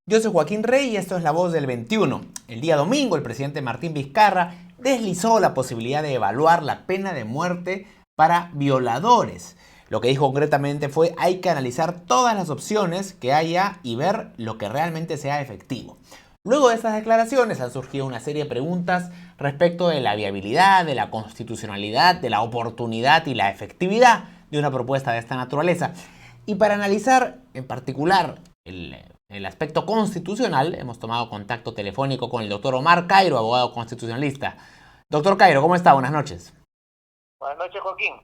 Yo soy Joaquín Rey y esto es La Voz del 21. El día domingo, el presidente Martín Vizcarra deslizó la posibilidad de evaluar la pena de muerte para violadores. Lo que dijo concretamente fue: hay que analizar todas las opciones que haya y ver lo que realmente sea efectivo. Luego de estas declaraciones han surgido una serie de preguntas respecto de la viabilidad, de la constitucionalidad, de la oportunidad y la efectividad de una propuesta de esta naturaleza. Y para analizar en particular el aspecto constitucional, hemos tomado contacto telefónico con el doctor Omar Cairo, abogado constitucionalista. Doctor Cairo, ¿cómo está? Buenas noches. Buenas noches, Joaquín.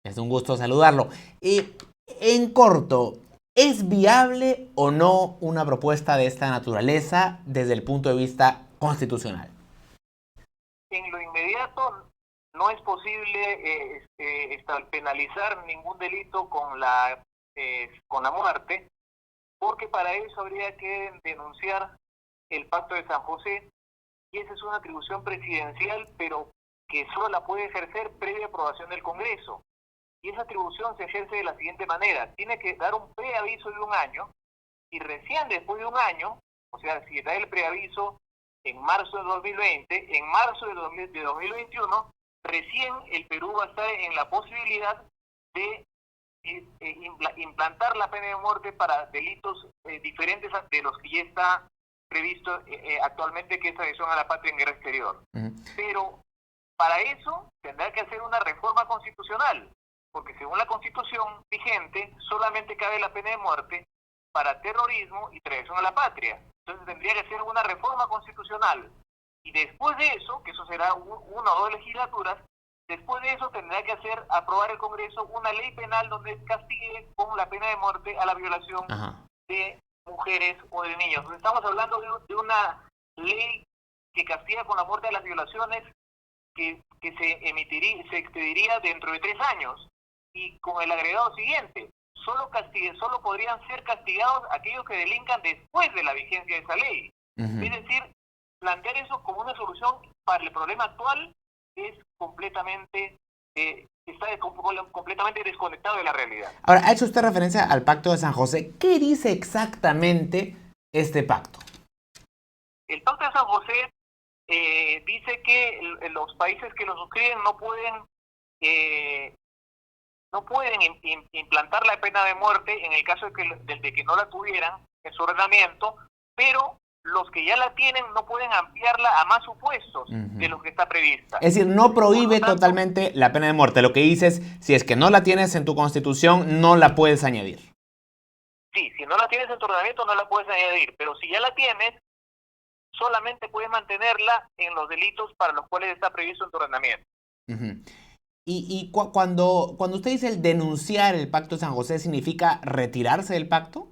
Es un gusto saludarlo. En corto, ¿es viable o no una propuesta de esta naturaleza desde el punto de vista constitucional? En lo inmediato no es posible penalizar ningún delito con la muerte, porque para eso habría que denunciar el Pacto de San José, y esa es una atribución presidencial, pero que solo la puede ejercer previa aprobación del Congreso. Y esa atribución se ejerce de la siguiente manera: tiene que dar un preaviso de un año, y recién después de un año, o sea, si da el preaviso en marzo de 2020, en marzo de 2021, recién el Perú va a estar en la posibilidad de implantar la pena de muerte para delitos diferentes de los que ya está previsto actualmente, que es traición a la patria en guerra exterior. Pero para eso tendrá que hacer una reforma constitucional, porque según la Constitución vigente solamente cabe la pena de muerte para terrorismo y traición a la patria. Entonces tendría que ser una reforma constitucional, y después de eso, que eso será una o dos legislaturas, después de eso tendrá que aprobar el Congreso una ley penal donde castigue con la pena de muerte a la violación de mujeres o de niños. Entonces estamos hablando de una ley que castiga con la muerte a las violaciones, que se expediría dentro de 3 años, y con el agregado siguiente: solo podrían ser castigados aquellos que delincan después de la vigencia de esa ley. Es decir, plantear eso como una solución para el problema actual es completamente desconectado de la realidad. Ahora, ha hecho usted referencia al Pacto de San José. ¿Qué dice exactamente este pacto? El Pacto de San José dice que los países que lo suscriben no pueden implantar la pena de muerte en el caso de que no la tuvieran en su ordenamiento, pero los que ya la tienen no pueden ampliarla a más supuestos de los que está prevista. Es decir, no prohíbe totalmente la pena de muerte. Lo que dices: si es que no la tienes en tu constitución, no la puedes añadir. Sí, si no la tienes en tu ordenamiento, no la puedes añadir, pero si ya la tienes, solamente puedes mantenerla en los delitos para los cuales está previsto en tu ordenamiento. Cuando usted dice el denunciar el Pacto de San José, ¿significa retirarse del pacto?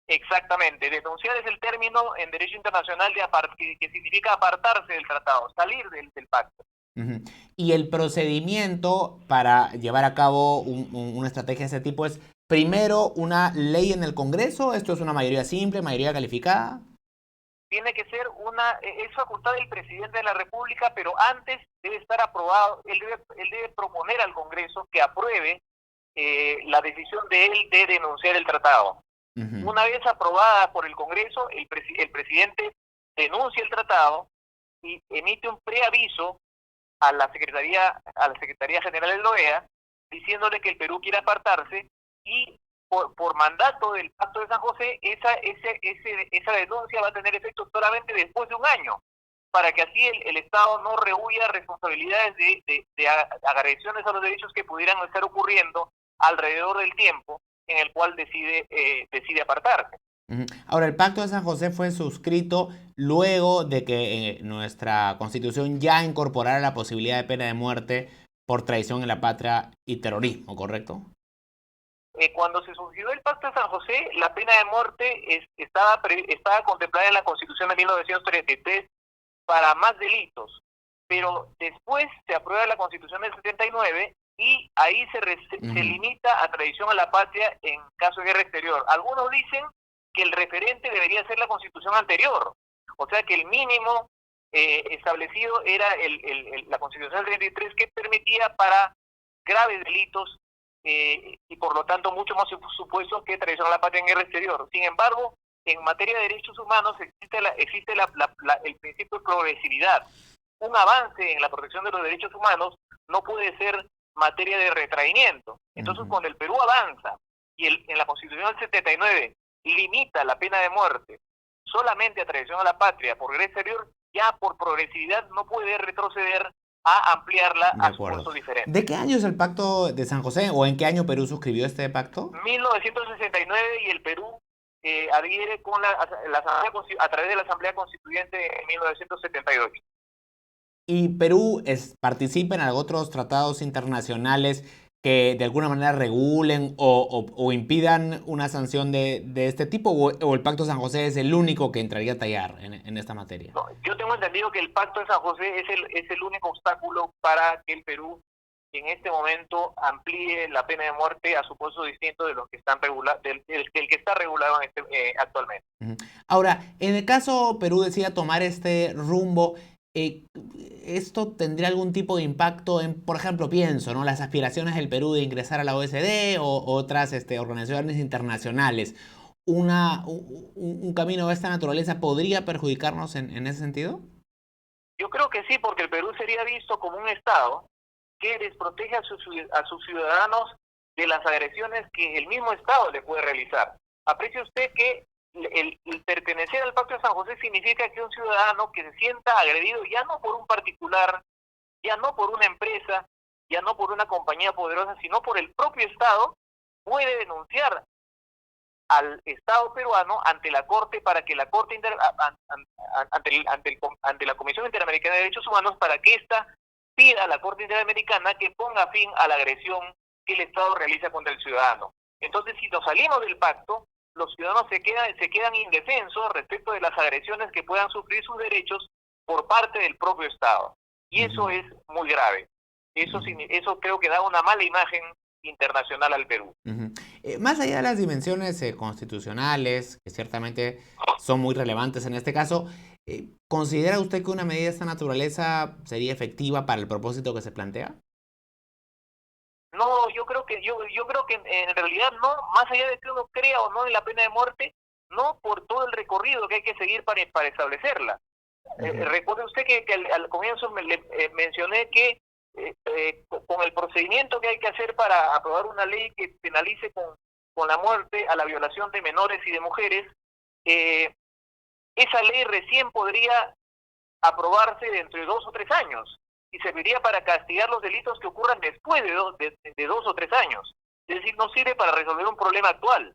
Exactamente. Denunciar es el término en derecho internacional que significa apartarse del tratado, salir del pacto. Y el procedimiento para llevar a cabo una estrategia de ese tipo es: primero una ley en el Congreso. ¿Esto es una mayoría simple, mayoría calificada? Tiene que ser es facultad del presidente de la República, pero antes debe estar aprobado. Él debe proponer al Congreso que apruebe la decisión de él de denunciar el tratado. Una vez aprobada por el Congreso, el presidente denuncia el tratado y emite un preaviso a la Secretaría General de la OEA, diciéndole que el Perú quiere apartarse, y por mandato del Pacto de San José, esa denuncia va a tener efecto solamente después de un año, para que así el Estado no rehuya responsabilidades de agresiones a los derechos que pudieran estar ocurriendo alrededor del tiempo en el cual decide apartarse. Ahora, el Pacto de San José fue suscrito luego de que nuestra Constitución ya incorporara la posibilidad de pena de muerte por traición a la patria y terrorismo, ¿correcto? Cuando se suscribió el Pacto de San José, la pena de muerte estaba contemplada en la Constitución de 1933 para más delitos, pero después se aprueba la Constitución del 79 y ahí se limita a traición a la patria en caso de guerra exterior. Algunos dicen que el referente debería ser la Constitución anterior, o sea que el mínimo establecido era la Constitución del 33, que permitía para graves delitos y por lo tanto mucho más supuestos que traición a la patria en guerra exterior. Sin embargo, en materia de derechos humanos existe el principio de progresividad. Un avance en la protección de los derechos humanos no puede ser materia de retraimiento. Entonces, cuando el Perú avanza y en la Constitución del 79 limita la pena de muerte solamente a traición a la patria por guerra exterior, ya por progresividad no puede retroceder a ampliarla a supuestos diferentes. ¿De qué año es el Pacto de San José o en qué año Perú suscribió este pacto? 1969 y el Perú adhiere con a través de la Asamblea Constituyente en 1978. ¿Y Perú participa en otros tratados internacionales que de alguna manera regulen o impidan una sanción de este tipo? ¿O el Pacto de San José es el único que entraría a tallar en esta materia? No, yo tengo entendido que el Pacto de San José es el único obstáculo para que el Perú en este momento amplíe la pena de muerte a supuestos distintos de los que están del que está regulado actualmente. Ahora, en el caso Perú decida tomar este rumbo, ¿esto tendría algún tipo de impacto en, por ejemplo, pienso, ¿no?, las aspiraciones del Perú de ingresar a la OSD o otras organizaciones internacionales? ¿Un camino de esta naturaleza podría perjudicarnos en ese sentido? Yo creo que sí, porque el Perú sería visto como un Estado que desprotege a sus ciudadanos de las agresiones que el mismo Estado le puede realizar. Aprecie usted que el pertenecer al Pacto de San José significa que un ciudadano que se sienta agredido ya no por un particular, ya no por una empresa, ya no por una compañía poderosa, sino por el propio Estado, puede denunciar al Estado peruano ante la Corte para que la Corte ante la Comisión Interamericana de Derechos Humanos para que ésta pida a la Corte Interamericana que ponga fin a la agresión que el Estado realiza contra el ciudadano. Entonces, si nos salimos del pacto, los ciudadanos se quedan indefensos respecto de las agresiones que puedan sufrir sus derechos por parte del propio Estado. Y eso es muy grave. Eso creo que da una mala imagen internacional al Perú. Más allá de las dimensiones constitucionales, que ciertamente son muy relevantes en este caso, ¿considera usted que una medida de esta naturaleza sería efectiva para el propósito que se plantea? No, yo creo que en realidad no, más allá de que uno crea o no en la pena de muerte, no por todo el recorrido que hay que seguir para establecerla. Recuerde usted que al comienzo mencioné que con el procedimiento que hay que hacer para aprobar una ley que penalice con la muerte a la violación de menores y de mujeres, esa ley recién podría aprobarse dentro de 2 o 3 años y serviría para castigar los delitos que ocurran después de 2 o 3 años. Es decir, no sirve para resolver un problema actual.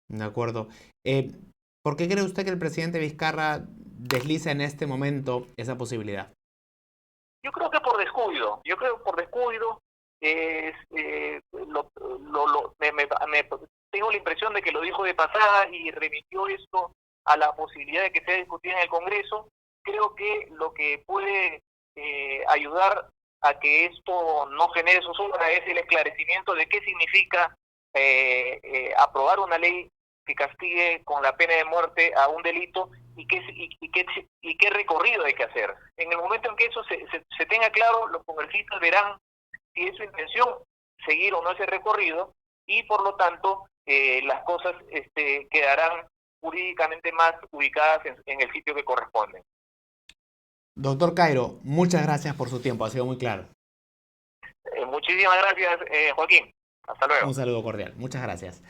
De acuerdo. ¿Por qué cree usted que el presidente Vizcarra desliza en este momento esa posibilidad? Yo creo que por descuido. Tengo la impresión de que lo dijo de pasada y remitió esto a la posibilidad de que sea discutida en el Congreso. Creo que lo que puede ayudar a que esto no genere zozobra es el esclarecimiento de qué significa aprobar una ley que castigue con la pena de muerte a un delito y qué recorrido hay que hacer. En el momento en que eso se tenga claro, los congresistas verán si es su intención seguir o no ese recorrido y por lo tanto las cosas quedarán jurídicamente más ubicadas en el sitio que corresponde. Doctor Cairo, muchas gracias por su tiempo, ha sido muy claro. Muchísimas gracias, Joaquín. Hasta luego. Un saludo cordial, muchas gracias.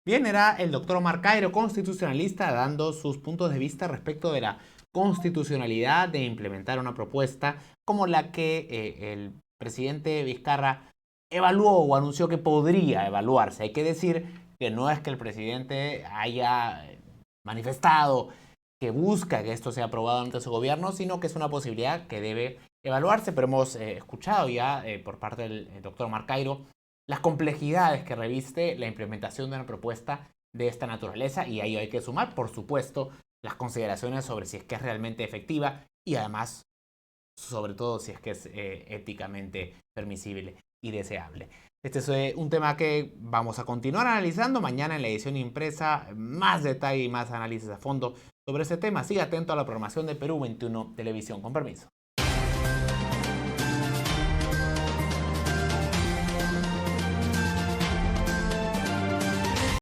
Bien, era el doctor Omar Cairo, constitucionalista, dando sus puntos de vista respecto de la constitucionalidad de implementar una propuesta como la que el presidente Vizcarra evaluó o anunció que podría evaluarse. Hay que decir que no es que el presidente haya manifestado que busca que esto sea aprobado ante su gobierno, sino que es una posibilidad que debe evaluarse, pero hemos escuchado ya por parte del doctor Omar Cairo las complejidades que reviste la implementación de una propuesta de esta naturaleza y ahí hay que sumar, por supuesto, las consideraciones sobre si es que es realmente efectiva y además, sobre todo, si es que es éticamente permisible y deseable. Este es un tema que vamos a continuar analizando mañana en la edición impresa, más detalle y más análisis a fondo sobre ese tema. Siga atento a la programación de Perú 21 Televisión. Con permiso.